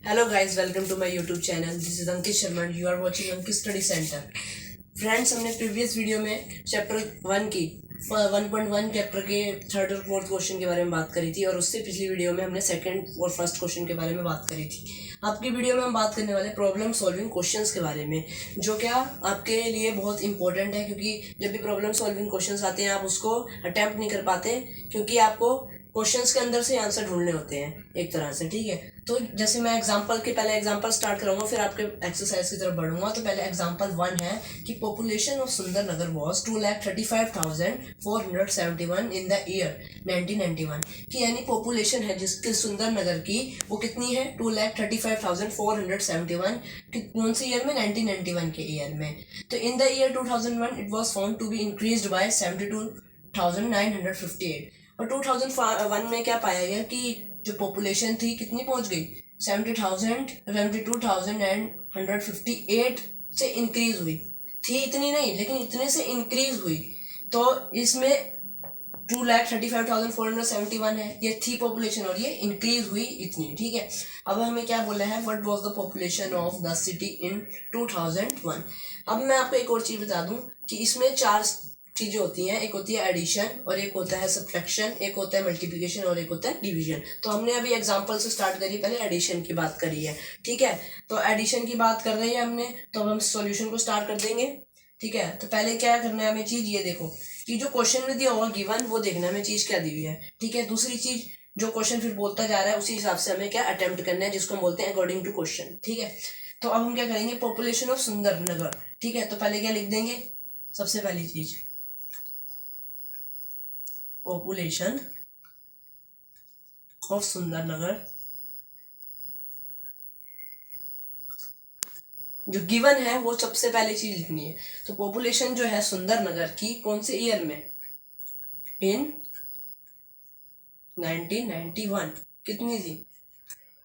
Hello guys, welcome to my YouTube channel. This is Ankit Sharma and you are watching Ankit Study Center. Friends, हमने previous video में chapter 1 की 1.1 chapter के third और fourth question के बारे में बात करी थी और उससे पिछली वीडियो में हमने सेकंड और फर्स्ट क्वेश्चन के बारे में बात करी थी। आपकी वीडियो में हम बात करने वाले प्रॉब्लम सॉल्विंग क्वेश्चंस के बारे में, जो क्या आपके लिए बहुत इंपॉर्टेंट है, क्योंकि जब भी प्रॉब्लम सॉल्विंग क्वेश्चंस आते हैं आप उसको अटैम्प्ट नहीं कर पाते, क्योंकि आपको क्वेश्चंस के अंदर से आंसर ढूंढने होते हैं एक तरह से। ठीक है, तो जैसे मैं पहले एग्जांपल स्टार्ट कराऊंगा, फिर आपके एक्सरसाइज की तरफ बढ़ूंगा। तो पहले एग्जांपल 1 है कि पॉपुलेशन ऑफ सुंदर नगर वॉज 2,35,471 इन द ईयर 1991, कि यानी पॉपुलेशन है जिसके सुंदर नगर की वो कितनी है 2,35,471, कौन से ईयर में 1991 के ईयर में। तो in the year 2001 it was found to be increased by 72,958, और 2001 में क्या पाया गया कि जो पॉपुलेशन थी कितनी पहुंच गई 72,958 से इंक्रीज हुई थी। इतनी नहीं, लेकिन इतने से इंक्रीज हुई। तो इसमें 2,35,471 है, ये थी पॉपुलेशन और ये इंक्रीज हुई इतनी। ठीक है, अब हमें क्या बोला है, what was the population of the city in 2001। अब मैं आपको एक और चीज़ बता दूं कि इसमें 4 चीज़ें होती हैं। एक होती है एडिशन, और एक होता है सब्ट्रैक्शन, एक होता है मल्टीप्लिकेशन, और एक होता है डिवीजन। तो हमने अभी एग्जांपल से स्टार्ट करी, पहले एडिशन की बात करी है। ठीक है, तो एडिशन की बात कर रहे हैं हमने, तो अब हम सॉल्यूशन को स्टार्ट कर देंगे। ठीक है, तो पहले क्या करना है हमें चीज़, ये देखो कि जो क्वेश्चन में दिया होगा गिवन, वो देखना है हमें चीज़ क्या दी हुई है। ठीक है, दूसरी चीज़ जो क्वेश्चन फिर बोलता जा रहा है उसी हिसाब से हमें क्या अटेम्प्ट करना है, जिसको हम बोलते हैं अकॉर्डिंग टू क्वेश्चन। ठीक है, तो अब हम क्या करेंगे, पॉपुलेशन ऑफ सुंदर नगर। ठीक है, तो पहले क्या लिख देंगे, सबसे पहली चीज पॉपुलेशन ऑफ सुंदर नगर, जो गिवन है वो सबसे पहले चीज लिखनी है। तो पॉपुलेशन जो है सुंदर नगर की कौन से ईयर में, इन 1991 कितनी थी,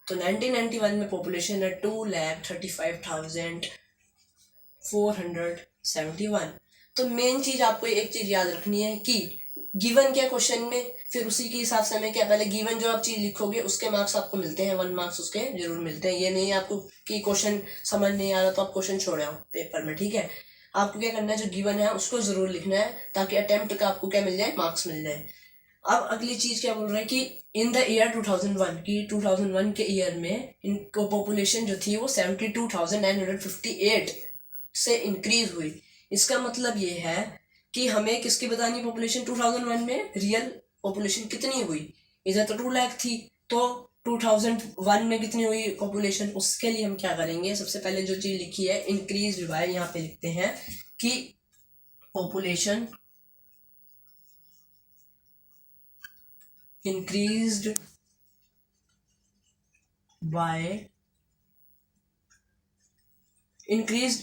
तो 1991 में पॉपुलेशन है 2,35,471। तो मेन चीज आपको एक चीज याद रखनी है कि गिवन क्या क्वेश्चन में, फिर उसी के हिसाब से हमें क्या, पहले गिवन जो आप चीज लिखोगे उसके मार्क्स आपको मिलते हैं, 1 मार्क्स उसके जरूर मिलते हैं। ये नहीं आपको कि क्वेश्चन समझ नहीं आ रहा तो आप क्वेश्चन छोड़ आओ पेपर में। ठीक है, आपको क्या करना है, जो गिवन है उसको जरूर लिखना है, ताकि अटेम्प्ट का आपको क्या मिल जाए, मार्क्स मिल जाए। अब अगली चीज क्या बोल रहे हैं कि इन द ईयर 2001, की 2001 के ईयर में इनको पॉपुलेशन जो थी वो 72,958 से इंक्रीज हुई। इसका मतलब ये है कि हमें किसकी बतानी पॉपुलेशन 2001 में रियल पॉपुलेशन कितनी हुई। इधर तो 2 लाख थी, तो 2001 में कितनी हुई पॉपुलेशन, उसके लिए हम क्या करेंगे, सबसे पहले जो चीज लिखी है इंक्रीज बाय, यहाँ पे लिखते हैं कि पॉपुलेशन increased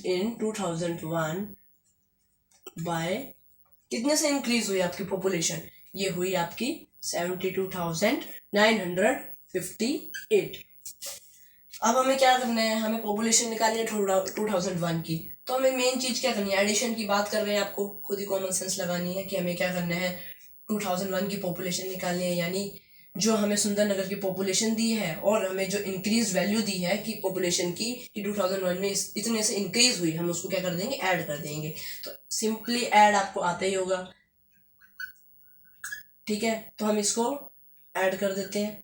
in 2001 बाय, कितने से इंक्रीज हुई आपकी पॉपुलेशन, ये हुई आपकी 72,958। अब हमें क्या करना है, हमें पॉपुलेशन निकालनी है 2001 की। तो हमें मेन चीज क्या करनी है, एडिशन की बात कर रहे हैं, आपको खुद ही कॉमन सेंस लगानी है कि हमें क्या करना है, 2001 की पॉपुलेशन निकालनी है, यानी जो हमें सुंदर नगर की पॉपुलेशन दी है और हमें जो इंक्रीज वैल्यू दी है कि पॉपुलेशन की कि 2001 में इतने से इंक्रीज हुई, हम उसको क्या कर देंगे, ऐड कर देंगे। तो सिंपली ऐड आपको आता ही होगा। ठीक है, तो हम इसको ऐड कर देते हैं,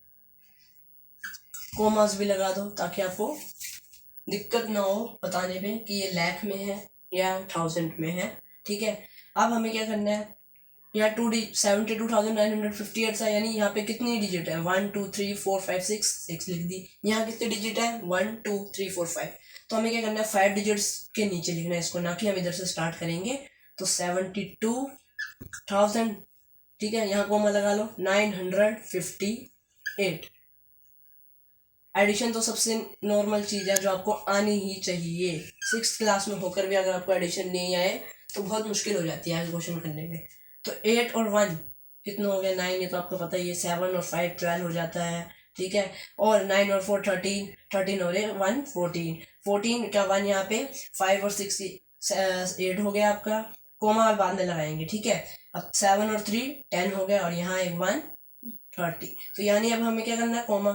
कोमास भी लगा दो ताकि आपको दिक्कत ना हो बताने पे कि ये लाख में है या 1000 में है। ठीक है, अब हमें क्या करना है, यहाँ 72,958 था, यानी यहाँ पे कितनी डिजिट है, 1 2 3 4 5 6 लिख दी। यहाँ कितने डिजिट है, 1 2 3 4 5। तो हमें क्या करना है, 5 डिजिट्स के नीचे लिखना है इसको, ना कि हम इधर से स्टार्ट करेंगे। तो 72,000, ठीक है, यहाँ कोमा लगा लो, 958। एडिशन तो सबसे नॉर्मल चीज़ है जो आपको आनी ही चाहिए। 6th क्लास में होकर भी अगर आपको एडिशन नहीं आए तो बहुत मुश्किल हो जाती है आगे क्वेश्चन करने में। तो 8 और 1 कितना हो गया, 9, ये तो आपको पता ही है। 7 और 5 12 हो जाता है। ठीक है, और 9 और 4 13, 13 और 1 14, 14 का 1 यहाँ पे, 5 और 6 8 हो गया आपका, कोमा बाद में लगाएंगे। ठीक है, अब 7 और 3 10 हो गया, और यहाँ एक 1 30। तो यानी अब हमें क्या करना है, कोमा।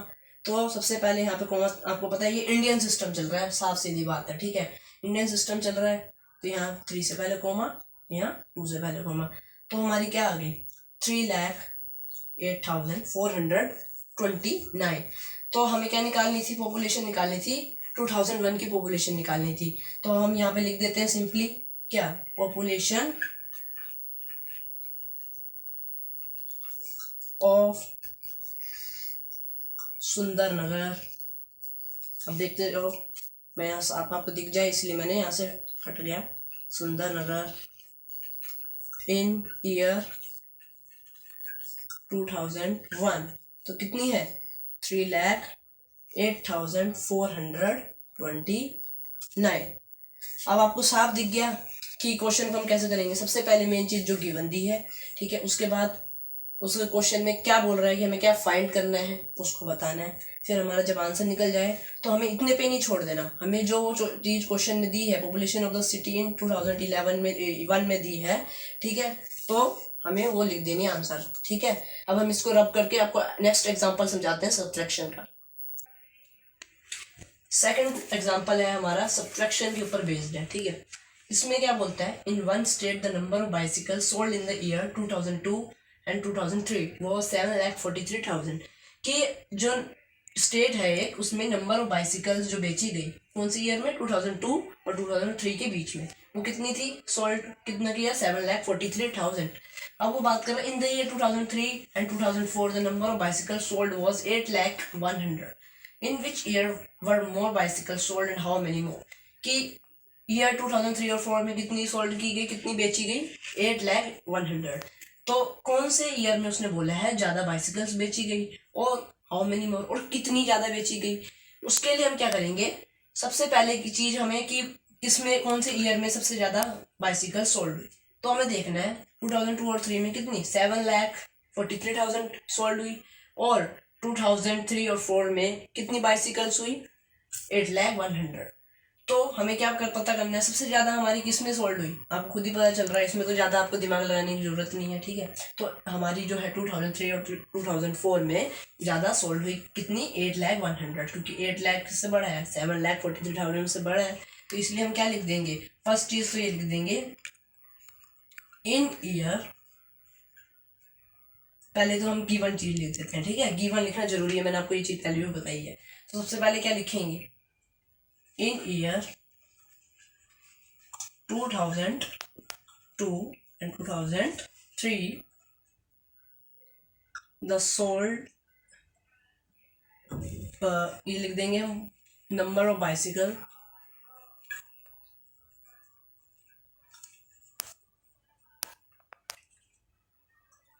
तो सबसे पहले यहाँ पे कॉमा, आपको पता है ये इंडियन सिस्टम चल रहा है, साफ सीधी बात है, ठीक है, इंडियन सिस्टम चल रहा है। तो यहाँ 3 से पहले कॉमा, यहाँ 2 से पहले कॉमा, तो हमारी क्या आ गई 3,08,429। तो हमें क्या निकालनी थी, पॉपुलेशन निकालनी थी, 2001 की पॉपुलेशन निकालनी थी। तो हम यहाँ पे लिख देते हैं सिंपली क्या, पॉपुलेशन ऑफ सुंदरनगर। अब देखते रहो, मैं यहाँ से आपको दिख जाए इसलिए मैंने यहाँ से हट गया, सुंदरनगर इन ईयर 2001। तो कितनी है 3,08,429। अब आपको साफ दिख गया कि क्वेश्चन को हम कैसे करेंगे। सबसे पहले मेन चीज जो गिवन दी है, ठीक है, उसके बाद उसके क्वेश्चन में क्या बोल रहा है कि हमें क्या फाइंड करना है उसको बताना है। फिर हमारा जब आंसर निकल जाए तो हमें इतने पे नहीं छोड़ देना, हमें जो चीज क्वेश्चन में दी है, population of the city in 2011 में 1 में दी है, ठीक है, तो हमें वो लिख देनी आंसर, ठीक है। अब हम इसको रब करके आपको नेक्स्ट एग्जांपल समझाते हैं सब्ट्रैक्शन का। सेकंड एग्जांपल है हमारा सब्ट्रैक्शन के ऊपर बेस्ड है, ठीक है। इसमें क्या बोलता है, in one state the number of bicycle sold in the year 2002 and 2003 वो 7,43,000। कि जो स्टेट है एक, उसमें नंबर ऑफ बाइसिकल्स जो बेची गई कौन सी ईयर में, 2002 और 2003 के बीच में, वो कितनी थी, सोल्ड कितना किया, 7,43,000। अब वो बात कर रहे हैं इन the year 2003 and 2004 the number of bicycle sold was 8,01,000। In which year were more bicycle sold and how many more. कि ईयर 2003 और 4 में कितनी सोल्ड की गई, कितनी बेची गई, 8,01,000। तो कौन से ईयर में उसने बोला है ज्यादा बाइसिकल्स बेची गई और हाउ मेनी मोर, और कितनी ज्यादा बेची गई। उसके लिए हम क्या करेंगे, सबसे पहले की चीज हमें कि इसमें कौन से ईयर में सबसे ज्यादा बाइसिकल सोल्ड हुई, तो हमें देखना है 2002 और 3 में कितनी 7,43,000 सोल्ड हुई, और 2003 और 4 में कितनी बाइसिकल्स हुई, 8,01,000। तो हमें क्या पता करना है, सबसे ज्यादा हमारी किसमें सोल्ड हुई, आपको खुद ही पता चल रहा है, इसमें तो ज्यादा आपको दिमाग लगाने की जरूरत नहीं है, ठीक है। तो हमारी जो है 2003 और 2004 में ज्यादा सोल्ड हुई कितनी, 8,01,000, क्योंकि 8 लाख किससे बड़ा है, 7,43,000 से बड़ा है। तो इसलिए हम क्या लिख देंगे, फर्स्ट चीज तो ये लिख देंगे इन ईयर, पहले तो हम गिवन चीज लिख देते हैं, ठीक है, गिवन लिखना जरूरी है, मैंने आपको ये चीज पहले भी बताई है। तो सबसे पहले क्या लिखेंगे, in year 2002 and 2003 the sold ये लिख देंगे हम नंबर ऑफ बाइसिकल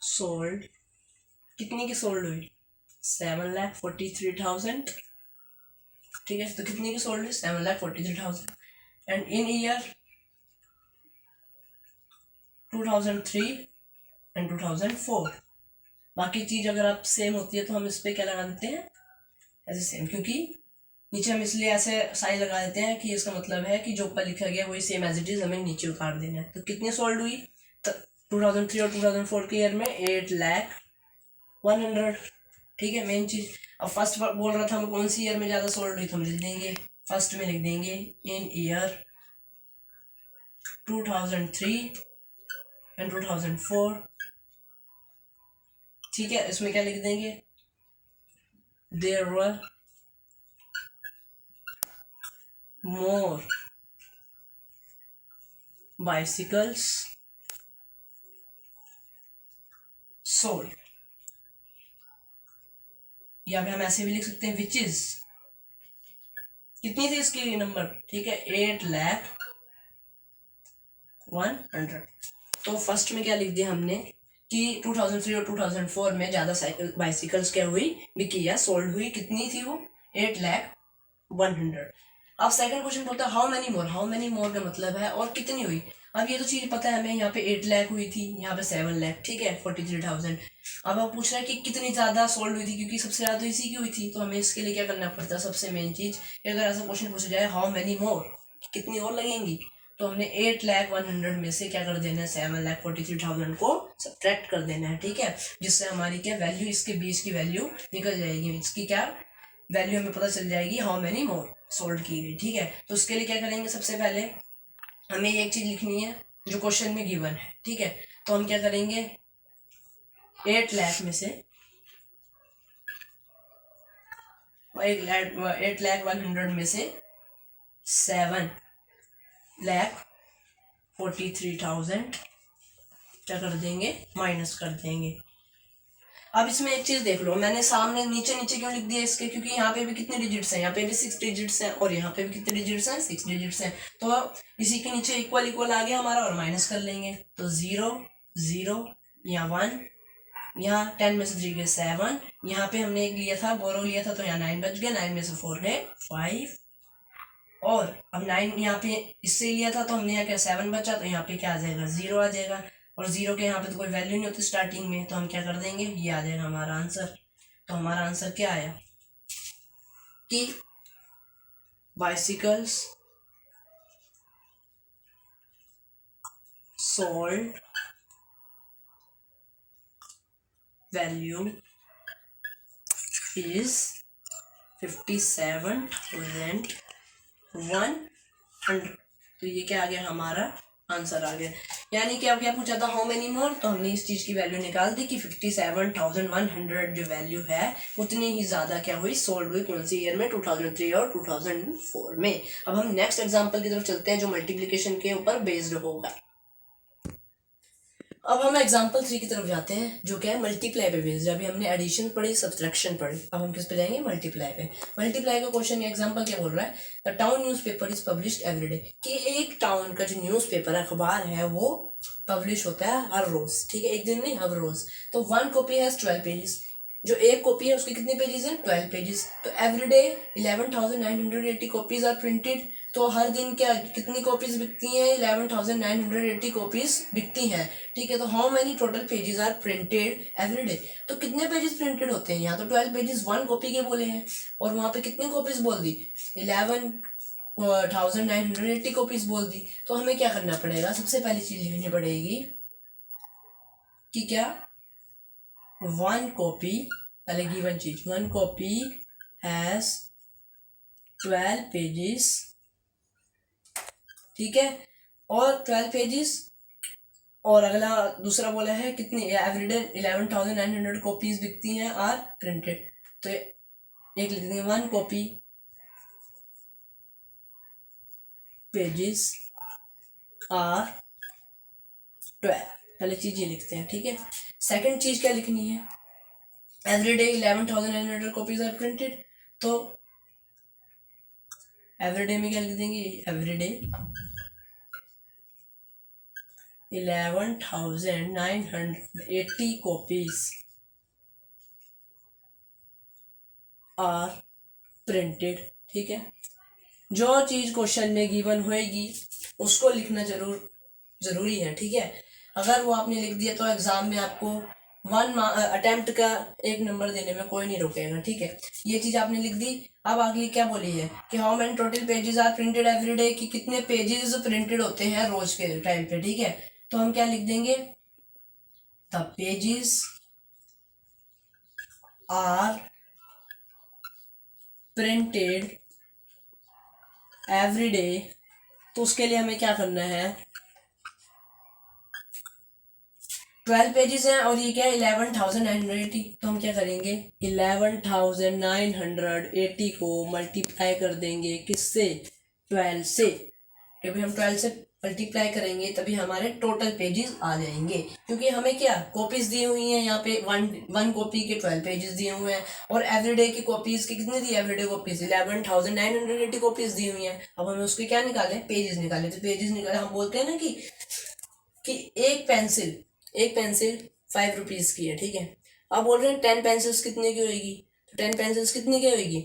सोल्ड, कितनी की सोल्ड हुई, 7,43,000, ठीक है। तो कितनी की सोल्ड हुई, 7,43,000। एंड इन ईयर 2003 एंड 2004, बाकी चीज अगर आप सेम होती है तो हम इस पे क्या लगा देते हैं, ऐसे सेम, क्योंकि नीचे हम इसलिए ऐसे साइन लगा देते हैं कि इसका मतलब है कि जो ऊपर लिखा गया वही सेम एज इट इज हमें नीचे उतार देना है। तो कितनी सोल्ड हुई 2003 और 2004 के ईयर में, 8,01,000, ठीक है, मेन चीज। अब फर्स्ट बोल रहा था हम कौन सी ईयर में ज्यादा सोल्ड हुई, तो हम लिख देंगे फर्स्ट में लिख देंगे इन ईयर 2003 एंड 2004, ठीक है। इसमें क्या लिख देंगे, there were more bicycles sold, या फिर हम ऐसे भी लिख सकते हैं विच इज, कितनी थी इसकी नंबर, ठीक है, 8,01,000। तो फर्स्ट में क्या लिख दिया हमने कि 2003 और 2004 में ज्यादा बाइसिकल्स क्या हुई, बिकी या सोल्ड हुई, कितनी थी वो, 8,01,000। अब सेकंड क्वेश्चन बोलता है how many more, how many more का मतलब है और कितनी हुई। अब ये तो चीज पता है हमें, यहाँ पे 8 लाख हुई थी, यहाँ पे 7 लाख, ठीक है, 43,000। अब आप पूछ रहे हैं कि कितनी ज्यादा सोल्ड हुई थी, क्योंकि सबसे ज्यादा तो इसी की हुई थी। तो हमें इसके लिए क्या करना पड़ता है, सबसे मेन चीज, अगर ऐसा क्वेश्चन पूछा जाए हाउ मेनी मोर, कितनी और लगेंगी, तो हमने 8,01,000 में से क्या कर देना है, 7,43,000 को सब्ट्रैक्ट कर देना है, ठीक है, जिससे हमारी क्या वैल्यू, इसके बीच की वैल्यू निकल जाएगी, इसकी क्या वैल्यू हमें पता चल जाएगी हाउ मेनी मोर सोल्ड की गई, ठीक है। तो उसके लिए क्या करेंगे, सबसे पहले हमें एक चीज लिखनी है जो क्वेश्चन में गिवन है, ठीक है। तो हम क्या करेंगे, 8 लाख में से 8,00,100 में से 7,43,000 क्या कर देंगे, माइनस कर देंगे। अब इसमें एक चीज देख लो, मैंने सामने नीचे नीचे क्यों लिख दिया इसके, क्योंकि यहाँ पे भी कितने डिजिट्स हैं, यहाँ पे भी 6 डिजिट्स हैं और यहाँ पे भी कितने डिजिट्स हैं, 6 डिजिट्स हैं। तो इसी के नीचे इक्वल इक्वल आ गया हमारा और माइनस कर लेंगे। तो 0 0 यहाँ 1, यहाँ 10 में से 3 गए 7, यहाँ पे हमने एक लिया था, बोरो लिया था, तो यहाँ 9 बच गया, 9 में से 4 गए 5, और अब 9 यहाँ पे इससे लिया था तो हमने यहाँ क्या 7 बचा, तो यहाँ पे क्या आ जाएगा 0 आ जाएगा, और 0 के यहाँ पे तो कोई वैल्यू नहीं होती स्टार्टिंग में, तो हम क्या कर देंगे, ये आ जाएगा हमारा आंसर। तो हमारा आंसर क्या आया कि बाइसिकल्स सोल्ड वैल्यू इज 57,100। तो ये क्या आ गया, हमारा आंसर आ गया। यानी कि अब क्या पूछा था, हाउ मेनी मोर, तो हमने इस चीज की वैल्यू निकाल दी कि 57,100 जो वैल्यू है उतनी ही ज्यादा क्या हुई, सोल्ड हुई कौन सी ईयर में, 2003 और 2004 में। अब हम नेक्स्ट एग्जांपल की तरफ चलते हैं जो मल्टीप्लिकेशन के ऊपर बेस्ड होगा। अब हम एग्जाम्पल 3 की तरफ जाते हैं जो क्या है मल्टीप्लाई पे बेस्ड। अभी हमने एडिशन पढ़ी, सब्सट्रैक्शन पढ़ी, अब हम किस पे जाएंगे, मल्टीप्लाई पे। मल्टीप्लाई का क्वेश्चन या एग्जाम्पल क्या बोल रहा है, the town newspaper is published everyday, कि एक टाउन का जो न्यूज़पेपर अखबार है वो पब्लिश होता है हर रोज, ठीक है, एक दिन नहीं हर रोज। तो 1 कॉपी हैज 12 पेजेस, जो एक कॉपी है उसके कितने पेजेस हैं, 12 पेजेस। तो एवरीडे 11,980 कॉपीज आर प्रिंटेड, तो हर दिन क्या कितनी कॉपीज बिकती हैं, 11,980 कॉपीज बिकती हैं, ठीक है। तो how many total pages are printed every day, तो कितने पेजेस प्रिंटेड होते हैं, यहाँ तो 12 पेजेस 1 कॉपी के बोले हैं, और वहाँ पे कितनी कॉपीज बोल दी, 11,980 कॉपीज बोल दी। तो हमें क्या करना पड़ेगा, सबसे पहली चीज लिखनी पड़ेगी कि क्या 1 कॉपी, पहले गिवन चीज 1 कॉपी हैज 12 पेजेस, ठीक है, और 12 पेजेस, और अगला दूसरा बोला है कितनी, एवरीडे 11,900 कॉपीज बिकती हैं आर प्रिंटेड। तो एक लिख देंगे 1 कॉपी पेजेस आर 12, पहले चीज ये लिखते हैं, ठीक है। सेकंड चीज क्या लिखनी है, एवरीडे 11,900 कॉपीज आर प्रिंटेड, तो एवरीडे में क्या लिख देंगे, एवरीडे 11,980 कॉपीज आर प्रिंटेड, ठीक है। जो चीज क्वेश्चन में गिवन होएगी उसको लिखना जरूरी है, ठीक है। अगर वो आपने लिख दिया तो एग्जाम में आपको 1 अटेम्प्ट का 1 नंबर देने में कोई नहीं रुकेगा, ठीक है। ये चीज आपने लिख दी। अब अगली क्या बोली है कि how many total pages are printed everyday, कि कितने पेजेस प्रिंटेड होते हैं रोज के टाइम पे, ठीक है। तो हम क्या लिख देंगे, the pages are printed every day, तो उसके लिए हमें क्या करना है, 12 पेजेस हैं और ये क्या है 11,980, तो हम क्या करेंगे 11,980 को मल्टीप्लाई कर देंगे किससे, 12 से, क्योंकि हम 12 से मल्टीप्लाई करेंगे तभी हमारे टोटल पेजेस आ जाएंगे, क्योंकि हमें क्या कॉपीज दी हुई हैं यहाँ पे, वन कॉपी के 12 पेजेस दिए हुए हैं, और एवरीडे की कॉपीज की कितनी दी, एवरीडे कॉपीज 11,980 कॉपीज दी हुई हैं। अब हमें उसके क्या निकाले, पेजेस निकाले, तो पेजेस निकाले, हम बोलते हैं ना कि एक पेंसिल 5 रुपीज की है, ठीक है। अब बोल रहे हैं 10 पेंसिल्स कितने की होगी, तो 10 पेंसिल्स कितने की होगी,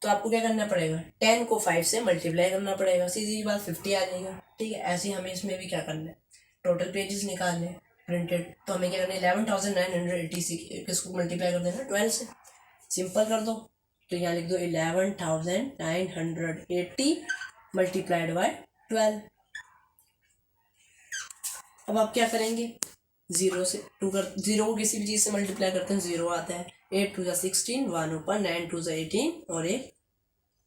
तो आपको क्या करना पड़ेगा, 10 को 5 से मल्टीप्लाई करना पड़ेगा, सीधी बात 50 आ जाएगा, ठीक है। ऐसे ही हमें इसमें भी क्या करना है, टोटल पेजेस निकालने प्रिंटेड, तो हमें क्या करना है 11,980 किसको मल्टीप्लाई कर देना 12 से, सिंपल कर दो। तो यहाँ लिख दो 11,980 मल्टीप्लाइड बाय 12। अब आप क्या करेंगे, 0 से 2 कर, 0 को किसी भी चीज़ से मल्टीप्लाई करते हैं 0 आता है, 8 2 16, 1 ऊपर, 9 2 18 और एक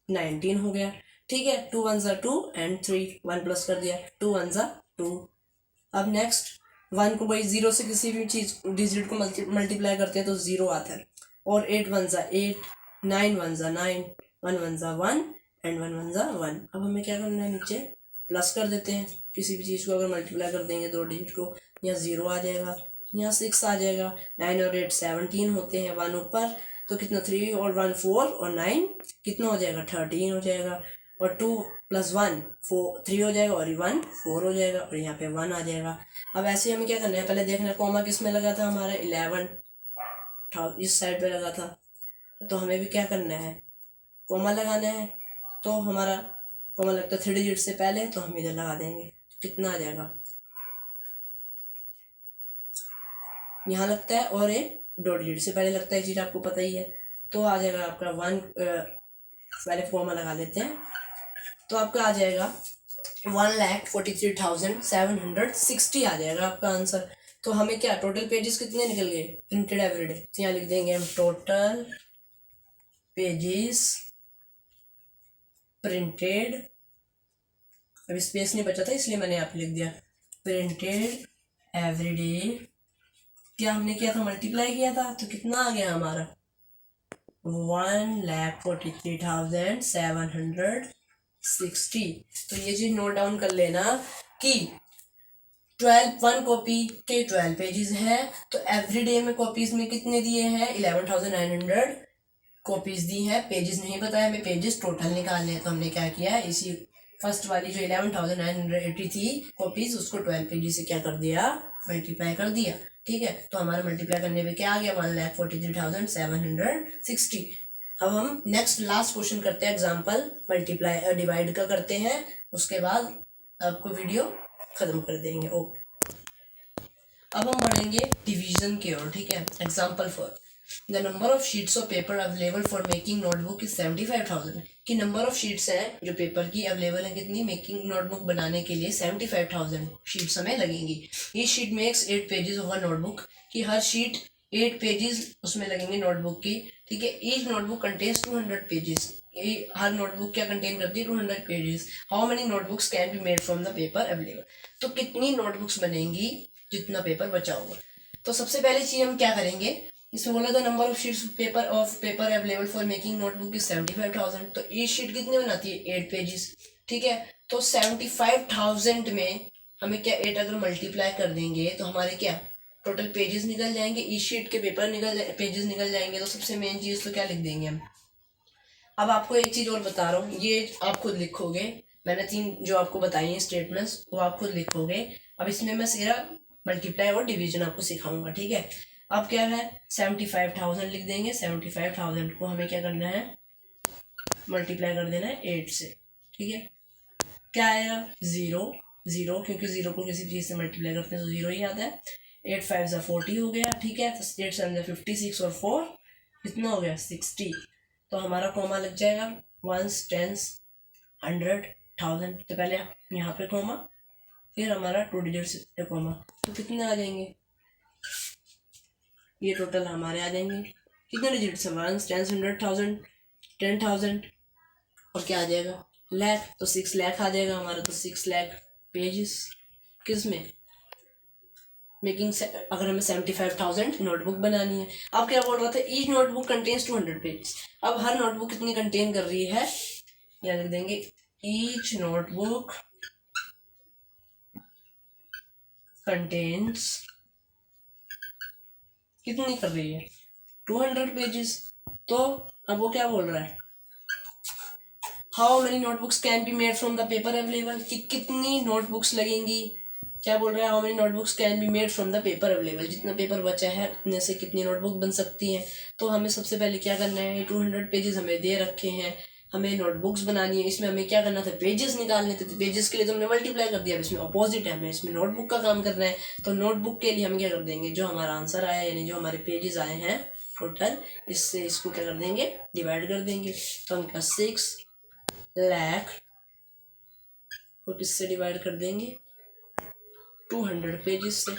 19 हो गया। ठीक है, 2 1 2 एंड 3, 1 प्लस कर दिया, 2 1 2। अब नेक्स्ट 1 को भाई 0 से किसी भी चीज़ डिजिट को मल्टीप्लाई करते हैं तो 0 आता है। और 8 1 8, 9 1 9, 1 1 1 एंड 1 1 1। अब हमें क्या करना है, नीचे प्लस कर देते हैं। किसी भी चीज़ को अगर मल्टीप्लाई कर देंगे 2 डिजिट को, यहाँ 0 आ जाएगा, यहाँ 6 आ जाएगा। 9 और 8 17 होते हैं, 1 ऊपर, तो कितना 3 और 1 4 और 9 कितना हो जाएगा, 13 हो जाएगा। और 2 + 1 4 3 हो जाएगा और 1 4 हो जाएगा और यहाँ पे 1 आ जाएगा। अब ऐसे हमें क्या करना है, पहले देखना है कॉमा किस में लगा था हमारा, 11 था इस साइड पे लगा था, तो हमें भी क्या करना है, कॉमा लगाना है। तो हमारा कॉमा लगता है 3 डिजिट से पहले, तो हम इधर लगा देंगे। कितना आ जाएगा, यहाँ लगता है और एक 2 डिजिट से पहले लगता है, चीज़ आपको पता ही है। तो आ जाएगा आपका 1, पहले कॉमा लगा लेते हैं, तो आपका आ जाएगा 1,43,760 आ जाएगा आपका आंसर। तो हमें क्या टोटल पेजेस कितने निकल गए प्रिंटेड एवरीडे, तो यहाँ लिख देंगे हम टोटल पेजेस प्रिंटेड, अभी स्पेस नहीं बचा था इसलिए मैंने यहाँ पे लिख दिया प्रिंटेड एवरीडे। क्या हमने किया था, मल्टीप्लाई किया था, तो कितना आ गया हमारा 1,43,760। तो ये चीज नोट डाउन कर लेना कि 1 कॉपी के 12 पेजेस है, तो एवरीडे में कॉपीज में कितने दिए हैं, 11,900 कॉपीज दी है। पेजेस नहीं बताया हमें, पेजेस टोटल निकालने हैं। तो हमने क्या किया, इसी फर्स्ट वाली जो 11,980 थी कॉपीज, उसको 12 पेजेस से क्या कर दिया, मल्टीप्लाई कर दिया। ठीक है, तो हमारा मल्टीप्लाई करने में क्या आ गया, 1,43,760। अब हम नेक्स्ट लास्ट क्वेश्चन करते हैं, एग्जाम्पल मल्टीप्लाई डिवाइड का करते हैं, उसके बाद आपको वीडियो खत्म कर देंगे। ओके, अब हम बढ़ेंगे डिवीजन की ओर। ठीक है, example for the number of sheets of paper available for making notebook is 75,000। की नंबर ऑफ शीट्स हैं जो पेपर की अवेलेबल है कितनी, मेकिंग नोटबुक बनाने के लिए 75,000 शीट्स हमें लगेंगी। ये sheet makes 8 pages of a notebook, की हर शीट 8 पेजेस उसमें लगेंगे नोटबुक की। ठीक है, each notebook contains 200 pages, her notebook क्या कंटेन करती है, 200 pages. How many notebooks can be made from the paper available, तो कितनी नोटबुक्स बनेंगी जितना पेपर बचा होगा। तो सबसे पहले चीज हम क्या करेंगे, इसमें बोला था number of sheets paper available for making notebook is 75,000। तो ईच शीट कितनी बनाती है, 8 पेजेस। ठीक है, तो 75,000 में हमें क्या 8 अगर मल्टीप्लाई कर देंगे तो हमारे क्या टोटल पेजेस निकल जाएंगे, ईच शीट के पेजेस निकल जाएंगे। तो सबसे मेन चीज तो क्या लिख देंगे हम। अब आपको एक चीज और बता रहा हूँ, ये आप खुद लिखोगे, मैंने 3 जो आपको बताई हैं स्टेटमेंट्स वो आप खुद लिखोगे। अब इसमें मैं सिर्फ मल्टीप्लाई और डिवीजन आपको सिखाऊंगा। ठीक है, अब क्या है 75,000 लिख देंगे। 75,000 को हमें क्या करना है, मल्टीप्लाई कर देना है 8 से। ठीक है, क्या आएगा 0 0, क्योंकि 0 को किसी चीज़ से मल्टीप्लाई करते हैं तो 0 ही आता है। 8 5 40 हो गया। ठीक है, तो 8 7 56 और 4 कितना हो गया 60। तो हमारा कॉमा लग जाएगा 1s 10s 100 1000। तो पहले यहाँ पे कॉमा, फिर हमारा 2 डिजिट्स पे कॉमा, तो कितने आ जाएंगे, ये टोटल हमारे आ जाएंगे कितने डिजिट्स है, 1s 10s 100 1000 10,000 और क्या आ जाएगा लाख, तो 6 लाख आ जाएगा हमारा। तो 6 लाख पेजेस किस में मेकिंग, अगर हमें 75,000 नोटबुक बनानी है। अब क्या बोल रहा था, ईच नोटबुक कंटेन्स 200 पेजेस। अब हर नोटबुक कितनी कंटेन कर रही है, यहाँ लिख देंगे ईच नोटबुक कंटेन्स कितनी कर रही है 200 पेजेस। तो अब वो क्या बोल रहा है, how many notebooks can be made from the paper available, कि कितनी नोटबुक्स लगेंगी। क्या बोल रहा है, how many notebooks can be made from the paper available, जितना पेपर बचा है उतने से कितनी नोटबुक बन सकती हैं। तो हमें सबसे पहले क्या करना है, 200 पेजेस हमें दे रखे हैं, हमें नोटबुक्स बनानी है। इसमें हमें क्या करना था, पेजेस निकालने थे। तो पेजेस के लिए तो हमने मल्टीप्लाई कर दिया, इसमें अपोजिट है, हमें इसमें नोटबुक का काम करना है। तो नोटबुक के लिए हम क्या कर देंगे, जो हमारा आंसर आया यानी जो हमारे पेजेस आए हैं टोटल, इससे इसको क्या कर देंगे, डिवाइड कर देंगे। तो हम 6 लाख को किससे डिवाइड कर देंगे, 200 पेजेस से।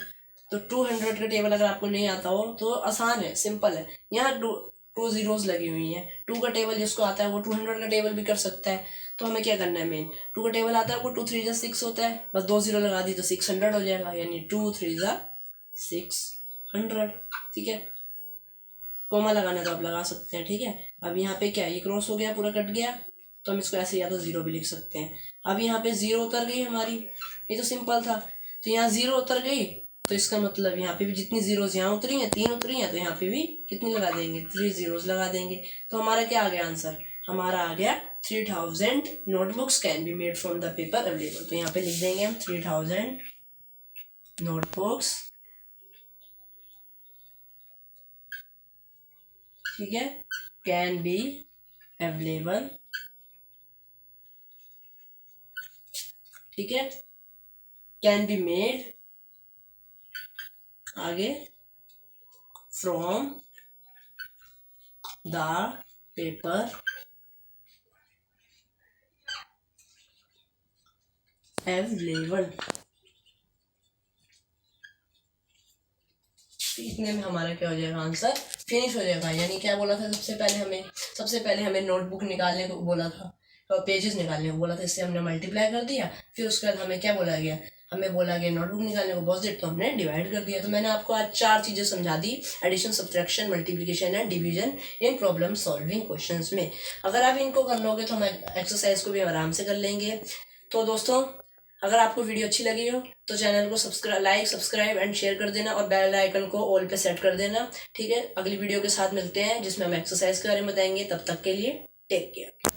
तो 200 का टेबल अगर आपको नहीं आता हो तो आसान है, सिंपल है। यहाँ टू जीरोज लगी हुई हैं। 2 का टेबल जिसको आता है वो 200 का टेबल भी कर सकता है। तो हमें क्या करना है, मेन 2 का टेबल आता है आपको, 2 3 जा 6 होता है, बस 2 जीरो लगा दी तो 600 हो जाएगा, यानी 2 3 जा 600। ठीक है, कोमा लगाना तो आप लगा सकते हैं। ठीक है, अब यहाँ पे क्या, ये क्रॉस हो गया, पूरा कट गया, तो हम इसको ऐसे या तो 0 भी लिख सकते हैं। अब यहाँ पे 0 उतर गई हमारी, ये तो सिंपल था। तो यहाँ 0 उतर गई तो इसका मतलब यहाँ पे भी जितनी जीरोज यहाँ उतरी हैं, 3 उतरी हैं, तो यहाँ पे भी कितनी लगा देंगे, 3 जीरोज लगा देंगे। तो हमारा क्या आ गया आंसर, हमारा आ गया 3000 notebooks can be made from the paper available. तो यहाँ पे लिख देंगे हम 3000 नोटबुक्स, ठीक है, कैन बी अवेलेबल, ठीक है, कैन बी मेड, आगे फ्रॉम द पेपर अवेलेबल। इतने में हमारा क्या हो जाएगा, आंसर फिनिश हो जाएगा। यानी क्या बोला था, सबसे पहले हमें नोटबुक निकालने को बोला था, तो पेजेस निकालने को बोला था, इससे हमने मल्टीप्लाई कर दिया। फिर उसके बाद हमें क्या बोला गया, हमें बोला गया नोटबुक निकालने को अपोजिट, तो हमने डिवाइड कर दिया। तो मैंने आपको आज 4 चीजें समझा दी, addition, subtraction, multiplication and division in problem solving questions में। अगर आप इनको कर लोगे तो हम एक्सरसाइज को भी आराम से कर लेंगे। तो दोस्तों, अगर आपको वीडियो अच्छी लगी हो तो चैनल को सब्सक्राइब एंड शेयर कर देना, और बेल आइकन को ऑल पे सेट कर देना। ठीक है, अगली वीडियो के साथ मिलते हैं जिसमें हम एक्सरसाइज के बारे में बताएंगे। तब तक के लिए टेक केयर।